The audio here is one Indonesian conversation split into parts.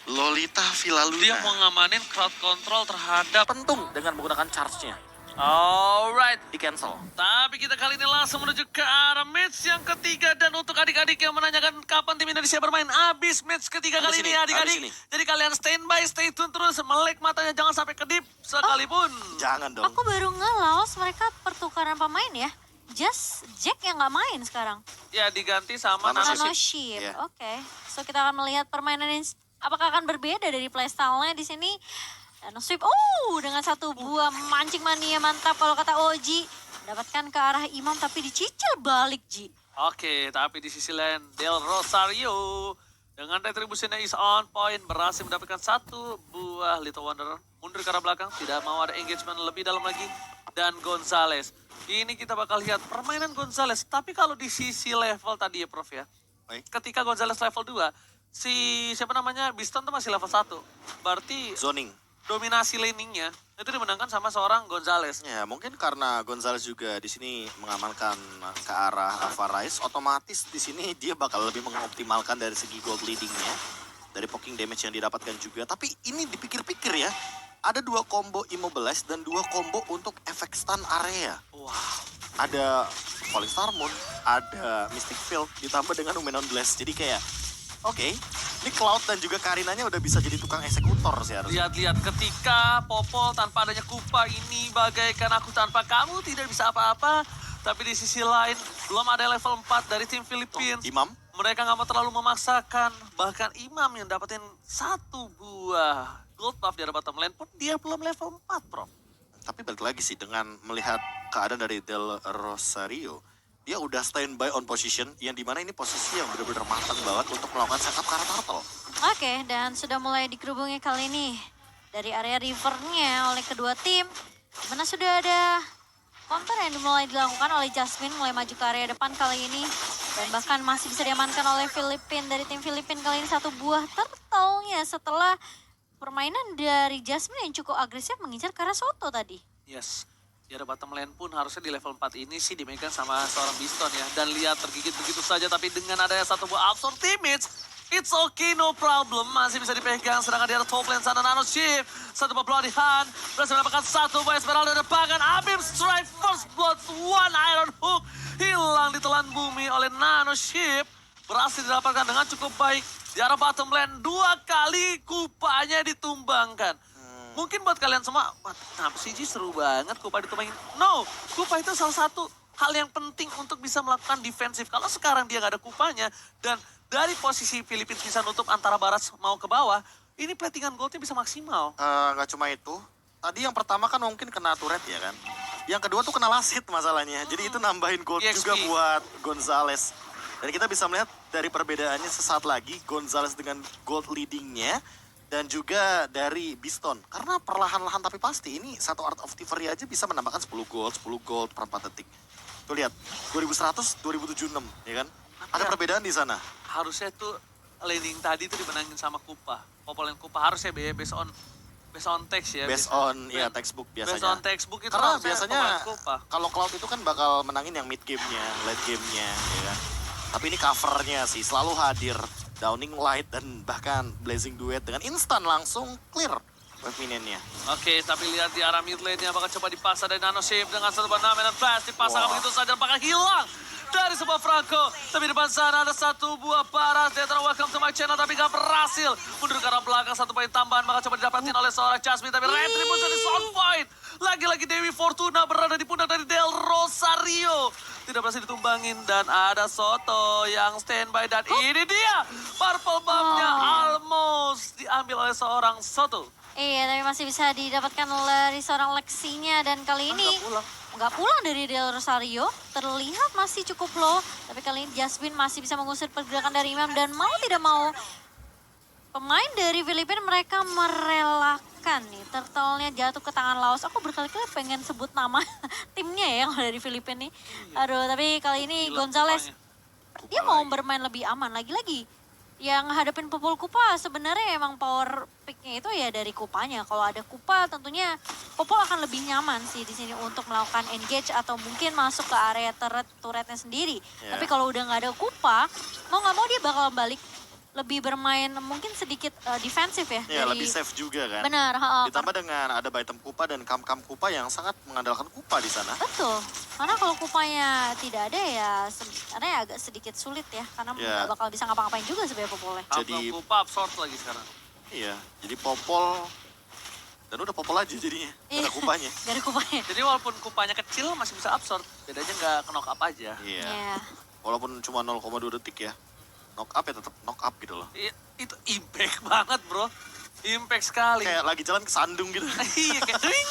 Lolita Villaluna. Dia mau ngamanin crowd control terhadap Pentung dengan menggunakan charge-nya. alright. Di cancel. Tapi kita kali ini langsung menuju ke arah match yang ketiga. Dan untuk adik-adik yang menanyakan kapan tim Indonesia bermain, habis match ketiga kali ini adik-adik. Jadi kalian standby, stay tune terus, melek matanya jangan sampai kedip sekalipun. Jangan dong. Aku baru Laos mereka pertukaran pemain ya. Just Jack yang nggak main sekarang. Ya diganti sama Nano Nano Nanoship. Ship. Iya. Oke. So kita akan melihat permainan ini apakah akan berbeda dari playstyle-nya di sini. Nano Ship. Dengan satu buah mancing mania mantap kalau kata Oji. Dapatkan ke arah Imam tapi dicicil balik Ji. Oke, tapi di sisi lain Del Rosario dengan retribusinya is on point berhasil mendapatkan satu buah Little Wonder. Mundur ke arah belakang, tidak mau ada engagement lebih dalam lagi. Dan Gonzales. Ini kita bakal lihat permainan Gonzales. Tapi kalau di sisi level tadi ya Prof ya. Baik. Ketika Gonzales level 2, si siapa namanya Biston tuh masih level 1. Berarti Zoning. dominasi laningnya itu dimenangkan sama seorang Gonzales. Ya, mungkin karena Gonzales juga di sini mengamankan ke arah Alpha Rise, otomatis di sini dia bakal lebih mengoptimalkan dari segi gold leadingnya, dari poking damage yang didapatkan juga. Tapi ini dipikir-pikir ya, ada 2 combo Immobilize dan 2 combo untuk efek stun area. Wah, Ada Falling Star Moon, ada Mystic Field, ditambah dengan Numenon Blast. Jadi kayak, oke, ini Cloud dan juga Karinanya udah bisa jadi tukang eksekutor sih harusnya. lihat-lihat ketika Popol tanpa adanya Kupa ini bagaikan aku tanpa kamu tidak bisa apa-apa. Tapi di sisi lain belum ada level 4 dari tim Philippines. Imam, Mereka nggak mau terlalu memaksakan. Bahkan Imam yang dapetin satu buah gold buff di arah bottom lane pun dia belum level 4, Prof. tapi balik lagi sih dengan melihat keadaan dari Del Rosario, dia udah standby on position, yang dimana ini posisi yang benar-benar matang banget untuk melakukan setup ke arah turtle. Oke, dan sudah mulai dikerubungi kali ini dari area rivernya oleh kedua tim. Mana sudah ada counter yang mulai dilakukan oleh Jasmine, mulai maju ke area depan kali ini. Dan bahkan masih bisa diamankan oleh Filipin, dari tim Filipin kali ini satu buah turtle-nya setelah permainan dari Jasmine yang cukup agresif mengincar ke arah Soto tadi. Yes. Di arah bottom lane pun harusnya di level 4 ini sih dimegang sama seorang Biston ya. Dan lihat tergigit begitu saja, tapi dengan adanya satu buah absorb teammates, it's okay, no problem. Masih bisa dipegang, sedangkan di arah top lane sana Nano Shift. Satu buah Bloody Hand, berhasil mendapatkan satu buah Esmeralda depankan. Abim Strike, first blood, one iron hook. Hilang ditelan bumi oleh Nano Shift. Berhasil didapatkan dengan cukup baik. Di arah bottom lane, 2 kali Kupanya ditumbangkan. Mungkin buat kalian semua, kenapa sih Ji seru banget Kupa ditumbangin? No, Kupa itu salah satu hal yang penting untuk bisa melakukan defensif. Kalau sekarang dia nggak ada Kupanya, dan dari posisi Philippines bisa nutup antara barat mau ke bawah, ini platingan goldnya bisa maksimal. Nggak cuma itu, tadi yang pertama kan mungkin kena turret ya kan. Yang kedua tuh kena lasit masalahnya. Jadi itu nambahin gold EXP. juga buat Gonzales. Dan kita bisa melihat dari perbedaannya sesaat lagi Gonzales dengan gold leadingnya dan juga dari Biston. Karena perlahan-lahan tapi pasti ini satu Art of Thievery aja bisa menambahkan 10 gold per 4 detik. Tuh lihat, 2100, 2076 ya kan. Ada Ya. perbedaan di sana. Harusnya tuh laning tadi tuh dimenangin sama Kupa. Populen Kupa harusnya based on text ya. Based on ya textbook Based biasanya. on textbook itu Karena harusnya biasanya Populen Kupa. kalau Cloud itu kan bakal menangin yang mid game-nya, late game-nya ya kan. Tapi ini covernya sih selalu hadir. Downing Light dan bahkan Blazing Duet dengan instan langsung clear wave minionnya. Oke, tapi lihat di arah mid lane-nya bakal coba dipasang dari Nano Shape dengan satu buah Nano Blast dipasang Wah. begitu saja bakal hilang dari sebuah Franco. Tapi di depan sana ada satu buah Paras. Detron, welcome to my channel, tapi gak berhasil. Mundur ke arah belakang, satu poin tambahan bakal coba didapatin oleh seorang Jasmine. Tapi Retribution di on point. Lagi-lagi Dewi Fortuna berada di pundak dari Del Rosario. Tidak berhasil ditumbangin dan ada Soto yang standby dan ini dia. Purple buff-nya almost diambil oleh seorang Soto. Iya, tapi masih bisa didapatkan dari seorang Lexinya dan kali ini Nggak pulang. nggak pulang dari Del Rosario. Terlihat masih cukup low, tapi kali ini Jasmine masih bisa mengusir pergerakan dari Imam dan mau tidak mau pemain dari Filipina mereka merelakan nih turtle-nya jatuh ke tangan Laos. Aku berkali-kali pengen sebut nama timnya ya yang dari Filipina nih. Aduh, tapi kali ini Gila Gonzales Kupanya. dia mau bermain lebih aman lagi-lagi. Yang hadapin Popol Kupa sebenarnya emang power pick-nya itu ya dari Kupanya. Kalau ada Kupa tentunya Popol akan lebih nyaman sih di sini untuk melakukan engage atau mungkin masuk ke area turretnya sendiri. Ya. Tapi kalau udah nggak ada Kupa, mau nggak mau dia bakal balik lebih bermain mungkin sedikit defensif ya. Ya, lebih safe juga kan. Benar, Ditambah dengan ada Baitem Kupa dan Kam-Kam Kupa yang sangat mengandalkan Kupa di sana. betul. Karena kalau kupanya tidak ada ya sebenarnya agak sedikit sulit ya. Karena Ya. nggak bakal bisa ngapa-ngapain juga sebenarnya Popolnya. Jadi- Kupa absorb lagi sekarang. Iya, jadi Popol dan udah Popol aja jadinya. Gak ada Iya. Kupanya. Gak ada kupanya. Jadi walaupun kupanya kecil masih bisa absorb. Bedanya nggak ke knock up aja. Iya. Iya. Walaupun cuma 0,2 detik ya. Knock up ya tetap knock up gitu loh. Itu impact banget bro. Impact sekali. Kayak lagi jalan kesandung gitu. Iya kayak ding.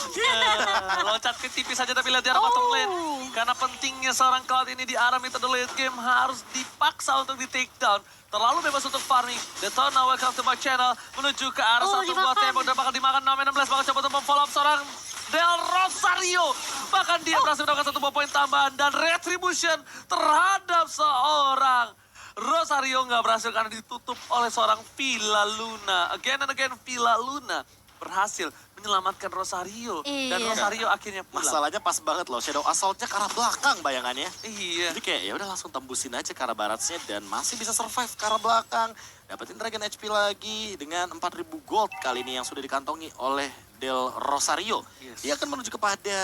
Loncat ke tipis saja tapi lihat di arah bottom lane. Karena pentingnya seorang Cloud ini di arah mid the late game harus dipaksa untuk di take down. Terlalu bebas untuk farming. Detona, welcome to my channel. Menuju ke arah satu buah dimakan. tembok dan bakal dimakan. Nomen 16 bakal coba untuk follow up seorang Del Rosario. Bahkan dia berhasil mendapatkan satu buah poin tambahan. Dan retribution terhadap seorang Rosario nggak berhasil karena ditutup oleh seorang Villa Luna. Again and again Villa Luna berhasil menyelamatkan Rosario. Dan Iya. Rosario akhirnya pulang. Masalahnya pas banget loh, Shadow Assault-nya ke arah belakang bayangannya. Iya. Jadi kayak ya udah langsung tembusin aja ke arah baratnya dan masih bisa survive ke arah belakang. Dapetin Dragon HP lagi dengan 4.000 gold kali ini yang sudah dikantongi oleh Del Rosario. Yes. Dia akan menuju kepada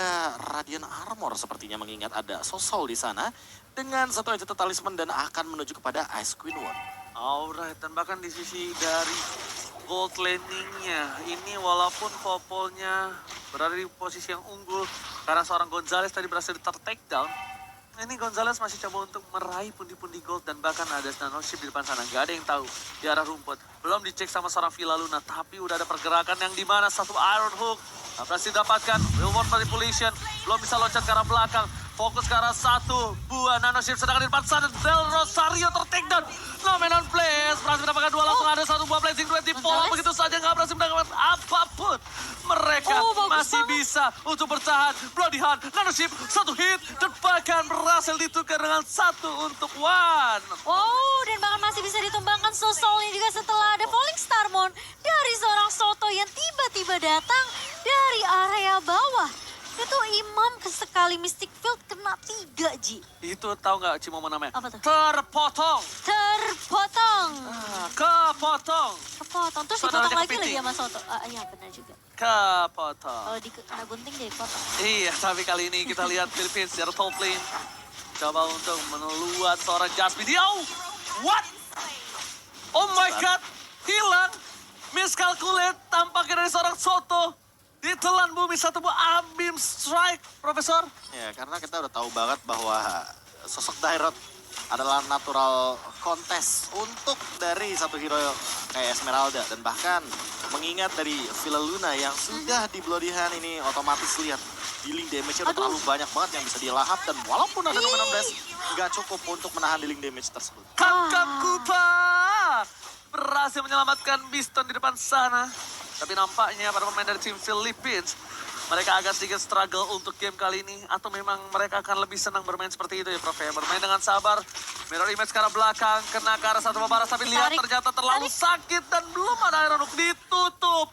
Radiant Armor sepertinya mengingat ada Sosol di sana dengan satu aja talisman dan akan menuju kepada Ice Queen One. Alright, dan bahkan di sisi dari gold landingnya ini walaupun Popolnya berada di posisi yang unggul karena seorang Gonzales tadi berhasil take down. Ini Gonzales masih coba untuk meraih pundi-pundi gold dan bahkan ada nanoship di depan sana. Gak ada yang tahu di arah rumput. Belum dicek sama seorang Villa Luna, tapi udah ada pergerakan yang dimana satu Iron Hook berhasil didapatkan. Reward manipulation, belum bisa loncat ke arah belakang. Fokus ke arah satu buah nanoship sedangkan di depan sana Del Rosario ter-take down. Nomenon Place berhasil mendapatkan dua langsung ada satu buah blazing 20 follow begitu saja nggak berhasil mendapatkan apapun. Mereka Bagus masih banget. bisa untuk bertahan. Bloody Hand, nanoship, satu hit dan bahkan berhasil ditukar dengan satu untuk One. Wow, dan bahkan masih bisa ditumbangkan Sosolnya juga setelah ada Falling Starmon dari seorang Soto yang tiba-tiba datang dari area bawah. Itu Imam sekali Mystic Field kena 3, Ji. Itu tahu nggak Cimo namanya? Apa tuh? Terpotong. Terpotong. Kepotong. Kepotong. Terus Saudara dipotong lagi kepiting. sama Soto. Iya benar juga. Kepotong. Kalau kena gunting jadi potong. Iya, tapi kali ini kita lihat Philippines dari top lane. Coba untuk meneluat seorang Jasmine. Yo! What? Oh my God! Hilang! Miscalculate tampaknya dari seorang Soto. Ditelan bumi satu buah Abim Strike, Profesor. Ya, karena kita udah tahu banget bahwa sosok Dairot adalah natural contest untuk dari satu hero kayak Esmeralda. Dan bahkan mengingat dari Villa Luna yang sudah di Bloody Hand ini otomatis lihat dealing damage-nya udah Aduh. terlalu banyak banget yang bisa dilahap. Dan walaupun ada Nomen 16, nggak cukup untuk menahan dealing damage tersebut. Kam Kupa berhasil menyelamatkan Biston di depan sana. Tapi nampaknya para pemain dari tim Philippines, mereka agak sedikit struggle untuk game kali ini. Atau memang mereka akan lebih senang bermain seperti itu ya Prof. Ya. Bermain dengan sabar, mirror image ke arah belakang, kena ke arah satu paparas. Tapi lihat Tarik. ternyata terlalu sakit dan belum ada Iron Hook ditutup.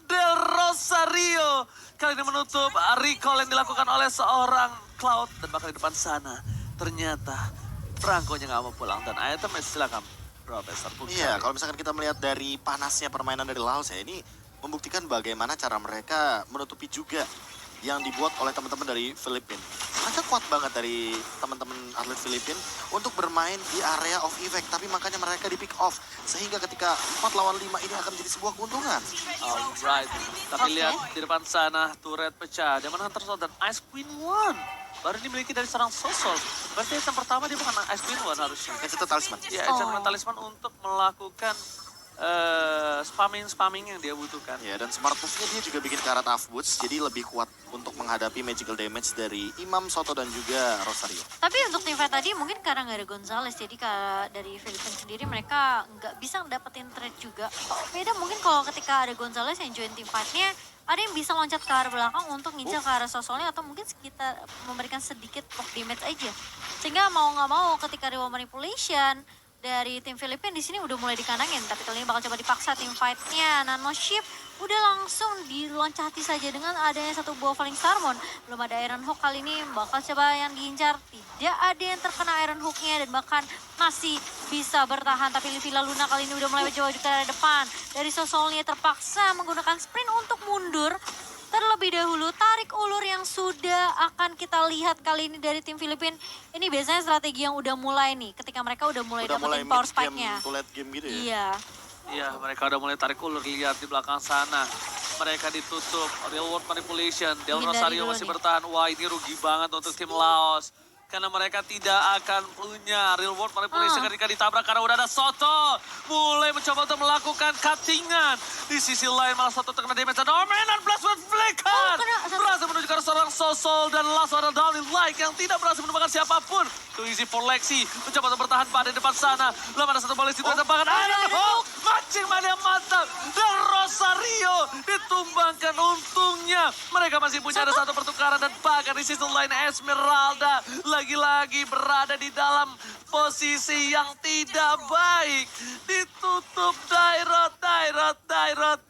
Del Rosario kali ini menutup recall yang dilakukan oleh seorang Cloud. Dan bahkan di depan sana ternyata Franco-nya nggak mau pulang. Dan item silakan Profesor Puncari. Iya, kalau misalkan kita melihat dari panasnya permainan dari Laos ya, ini membuktikan bagaimana cara mereka menutupi juga yang dibuat oleh teman-teman dari Filipina. Mereka kuat banget dari teman-teman atlet Filipina untuk bermain di area of effect, tapi makanya mereka di pick off. Sehingga ketika 4 lawan 5 ini akan menjadi sebuah keuntungan. Alright, tapi Oke. lihat di depan sana turret pecah. Diamond Hunter Sword dan Ice Queen One baru dimiliki dari seorang Sosol. Berarti yang pertama dia bukan Ice Queen One harusnya. Itu talisman. Ya, enchantment talisman untuk melakukan spamming yang dia butuhkan. Ya, dan smart move-nya dia juga bikin ke arah tough boots, jadi lebih kuat untuk menghadapi magical damage dari Imam, Soto, dan juga Rosario. Tapi untuk tim fight tadi mungkin karena nggak ada Gonzales, jadi dari Filipina sendiri mereka nggak bisa dapetin trade juga. Beda mungkin kalau ketika ada Gonzales yang join tim fight-nya, ada yang bisa loncat ke arah belakang untuk ngincar ke arah Sosolnya atau mungkin kita memberikan sedikit poke damage aja. Sehingga mau nggak mau ketika reward manipulation dari tim Filipina di sini udah mulai dikandangin, tapi kali ini bakal coba dipaksa tim fight-nya. Nanoship udah langsung diloncati saja dengan adanya satu buah Falling Starmon. Belum ada Iron Hook kali ini, bakal coba yang diincar. Tidak ada yang terkena Iron Hook-nya dan bahkan masih bisa bertahan. Tapi Villa Luna kali ini udah mulai mencoba ke arah depan. Dari Sosolnya terpaksa menggunakan sprint untuk mundur. Terlebih dahulu tarik ulur yang sudah akan kita lihat kali ini dari tim Filipina. Ini biasanya strategi yang udah mulai nih ketika mereka udah mulai dapetin power spike-nya. To late game gitu ya. Iya. Iya, mereka udah mulai tarik ulur, lihat di belakang sana. Mereka ditutup, real world manipulation. Del Hindari Rosario dulu masih nih. bertahan. Wah, ini rugi banget untuk tim Laos. Karena mereka tidak akan punya real world manipulation ketika ditabrak. Karena udah ada Soto. Mulai mencoba untuk melakukan cuttingan. Di sisi lain malah Soto terkena damage. Dan dominan plus with flicker. Berhasil menunjukkan seorang Sosol dan last ada Darling Light yang tidak berhasil menemukan siapapun. Too easy for Lexi. Mencoba untuk bertahan pada depan sana. Belum ada satu bola situ. Tembakan Iron Hawk. Mancing mania mantap. Dan Rosario ditumbangkan untungnya. Mereka masih punya ada satu pertukaran. Dan bahkan di sisi lain Esmeralda lagi-lagi berada di dalam posisi yang tidak baik. Ditutup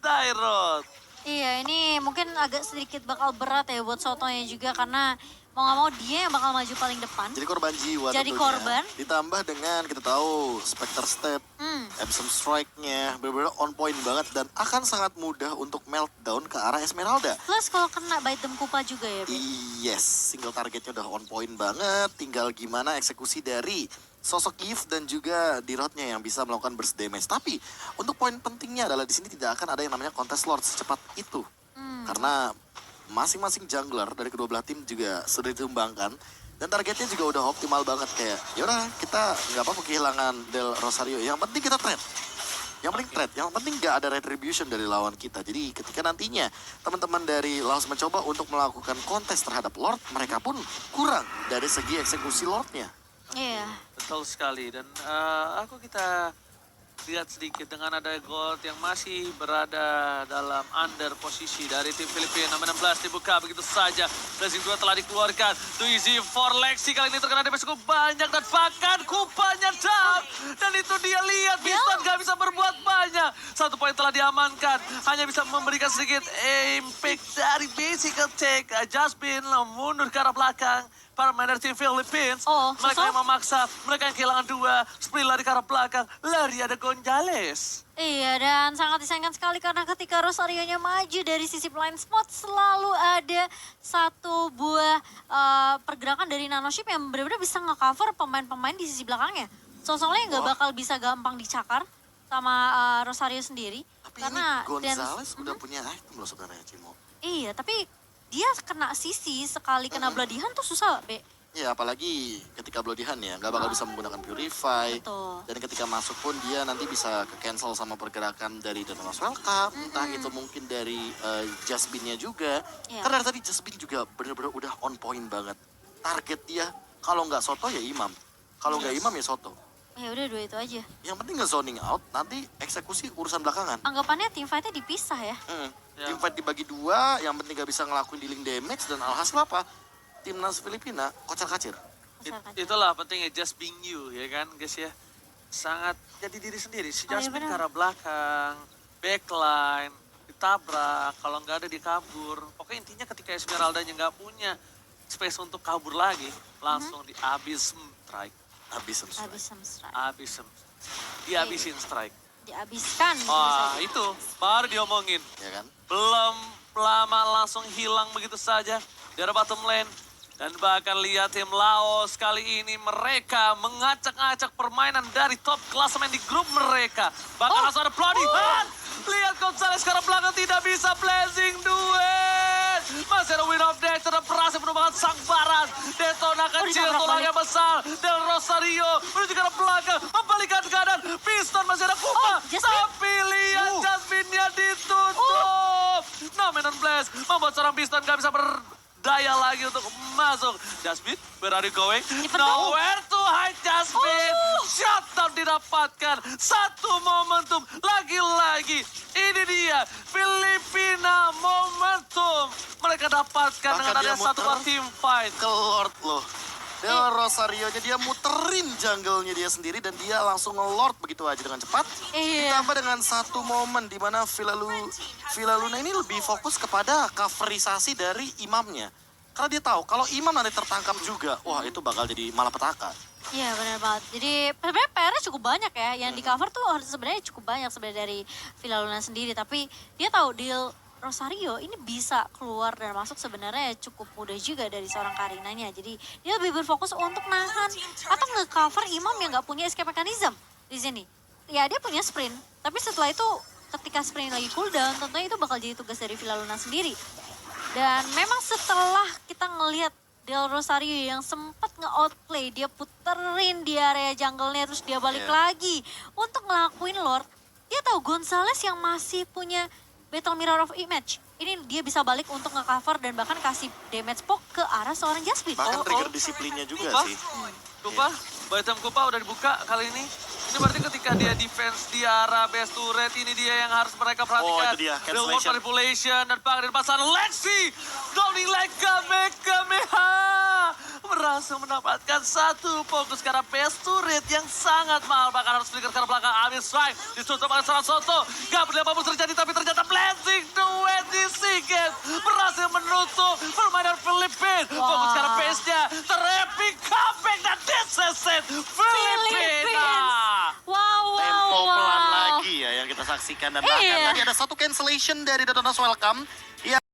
Dairot. Iya, ini mungkin agak sedikit bakal berat ya buat Sotonya juga karena mau nggak mau dia yang bakal maju paling depan. Jadi korban jiwa Jadi tentunya. korban. Ditambah dengan kita tahu Spectre Step, Epsom Strike-nya benar-benar on point banget dan akan sangat mudah untuk meltdown ke arah Esmeralda. Plus kalau kena bite them Kupa juga ya, Be. Yes, single targetnya udah on point banget. Tinggal gimana eksekusi dari sosok Eve dan juga Dirotnya yang bisa melakukan burst damage. Tapi untuk poin pentingnya adalah di sini tidak akan ada yang namanya contest lord secepat itu. Karena masing-masing jungler dari kedua belah tim juga sudah ditumbangkan. Dan targetnya juga udah optimal banget kayak, yaudah kita nggak apa-apa kehilangan Del Rosario. Yang penting kita trade. Yang penting trade, yang penting nggak ada retribution dari lawan kita. Jadi ketika nantinya teman-teman dari Laos mencoba untuk melakukan kontes terhadap Lord, mereka pun kurang dari segi eksekusi Lordnya. Iya. Betul sekali. Dan kita lihat sedikit dengan ada Gold yang masih berada dalam under posisi dari tim Filipina. 16 dibuka begitu saja. Blazing 2 telah dikeluarkan. Too easy for Lexi. Kali ini terkena damage cukup banyak dan bahkan Kupanya down. Dan itu dia lihat Biston gak bisa berbuat banyak. 1 poin telah diamankan. Hanya bisa memberikan sedikit impact dari basic attack. Jasmine mundur ke arah belakang. Para pemain dari tim Philippines. Mereka yang memaksa. Mereka yang kehilangan 2. Sprint lari ke arah belakang. Lari ada Gonzales. Iya, dan sangat disayangkan sekali karena ketika Rosario-nya maju dari sisi blind spot selalu ada satu buah pergerakan dari Nanoship yang benar-benar bisa nge-cover pemain-pemain di sisi belakangnya. Soalnya nggak bakal bisa gampang dicakar sama Rosario sendiri. Tapi karena ini Gonzales udah punya item loh sebenarnya, Cimo. Iya, tapi dia kena sisi sekali kena Bloody Hand tuh susah, Be. Ya apalagi ketika Bloody Hand ya, nggak bakal bisa menggunakan Purify. Betul. Dan ketika masuk pun dia nanti bisa ke-cancel sama pergerakan dari Donovan Welcome. Entah itu mungkin dari Jasmine-nya juga. Iya. Karena tadi Jasmine juga benar-benar udah on point banget. Target dia, kalau nggak Soto ya Imam. Kalau nggak Imam ya Soto. Ya udah 2 itu aja. Yang penting nge-zoning out, nanti eksekusi urusan belakangan. Anggapannya tim fight-nya dipisah ya. Ya. Team fight dibagi 2, yang penting gak bisa ngelakuin dealing damage, dan alhasil apa? Timnas Filipina kocar-kacir. Itulah pentingnya just being you ya kan guys ya. Sangat jadi diri sendiri. Si Jasmine ke arah belakang, backline, ditabrak, kalau nggak ada dikabur. Pokoknya intinya ketika Esmeralda-nya nggak punya space untuk kabur lagi, langsung di Abyssm strike. Abyssm strike. Abyssm strike. Abyssm. Dihabisin strike. Dihabiskan. Wah itu baru diomongin. Ya kan? Belum lama langsung hilang begitu saja dari bottom lane. Dan bahkan lihat tim Laos kali ini mereka mengacak-acak permainan dari top klasemen di grup mereka. Bahkan langsung ada Bloody Hand. Lihat Gonzales sekarang belakang tidak bisa blazing duet. Masih ada Win of Death dan berhasil menumbangkan sang barat. Detona kecil tulangnya besar. Del Rosario menuju ke arah belakang. Membalikan keadaan. Piston masih ada Kupa. Tapi lihat Jasmine-nya ditutup. Nomenon Blast membuat seorang Piston gak bisa berdaya lagi untuk masuk. Jasmine, where are you going? Nowhere to hide Jasmine. Shutdown didapatkan. Satu momentum. Lagi-lagi. Ini dia. Filipina momentum. Mereka dapatkan dengan ada satu team fight. Ke Lord loh. Del Rosario-nya dia muterin jungle-nya dia sendiri dan dia langsung nge-lord begitu aja dengan cepat. Iya. Ditambah dengan satu momen di mana Villa Luna ini lebih fokus kepada coverisasi dari imamnya. Karena dia tahu kalau imam nanti tertangkap juga, wah itu bakal jadi malapetaka. Iya benar banget. Jadi sebenarnya PR-nya cukup banyak ya. Yang di cover tuh sebenarnya cukup banyak sebenarnya dari Villa Luna sendiri. Tapi dia tahu deal Rosario ini bisa keluar dan masuk sebenarnya cukup mudah juga dari seorang Karinanya. Jadi dia lebih berfokus untuk nahan atau nge-cover Imam yang nggak punya escape mechanism di sini. Ya dia punya sprint. Tapi setelah itu ketika sprint lagi cooldown tentunya itu bakal jadi tugas dari Villa Luna sendiri. Dan memang setelah kita ngelihat Del Rosario yang sempat nge-outplay, dia puterin di area jungle-nya terus dia balik Iya. lagi untuk ngelakuin Lord. Dia tahu Gonzales yang masih punya Battle Mirror of Image. Ini dia bisa balik untuk nge-cover dan bahkan kasih damage poke ke arah seorang Jasmine. Bahkan Oh, trigger oh. disiplinnya juga Kupa, sih. Kupa, item Kupa udah dibuka kali ini. Ini berarti ketika dia defense di arah base turret, ini dia yang harus mereka perhatikan. itu dia, The wall cancellation. manipulation dan bahkan dari pasangan Lexi. Downing like Kamehameha. Berhasil mendapatkan satu fokus karena base turret yang sangat mahal. Bahkan harus flicker ke belakang. Ambil strike. Ditutup oleh seorang Soto. Gak berlihat apa terjadi tapi ternyata blessing the way di Seagate. Berhasil menutup permainan Filipina. Fokus ke arah base-nya. Terepik comeback dan this is it. Filipina. Wow, wow, Tempo wow. pelan lagi ya yang kita saksikan. Dan bahkan Iya. tadi ada satu cancellation dari Dodonos Welcome. Ya